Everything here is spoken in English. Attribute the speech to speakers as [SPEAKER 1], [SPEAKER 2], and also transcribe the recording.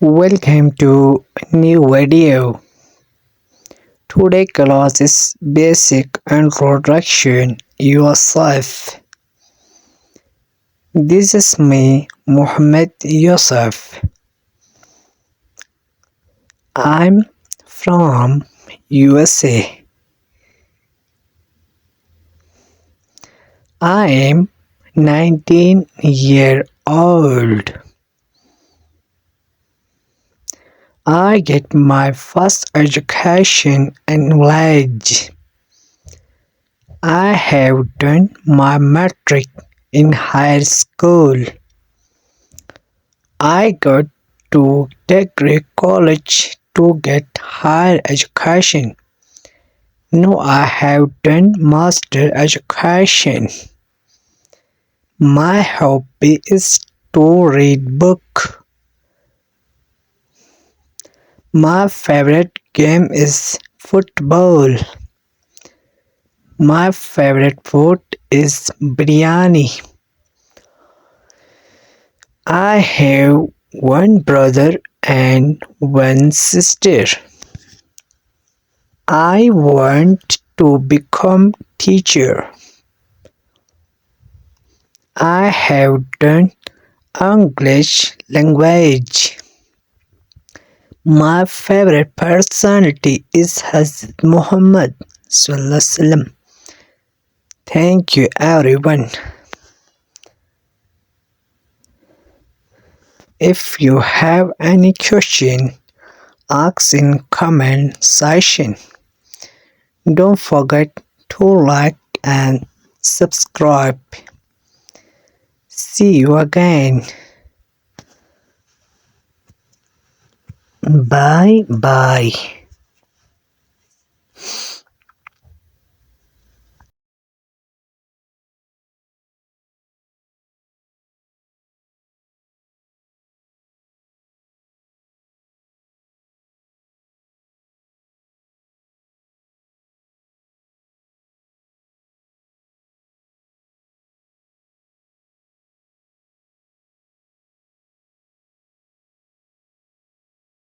[SPEAKER 1] Welcome to new video. Today class is basic introduction yourself. This is me, Muhammad Yusuf. I'm from USA. I am 19-year old. I get my first education in village. I have done my matric in high school. I got to degree college to get higher education. Now I have done master education. My hobby is to read book. My favorite game is football. My favorite food is biryani. I have one brother and one sister. I want to become teacher. I have done English language. My favorite personality is Hazrat Muhammad Sallallahu Alaihi Wasallam. Thank you everyone. If you have any question, ask in comment section. Don't forget to like and subscribe. See you again. Bye bye.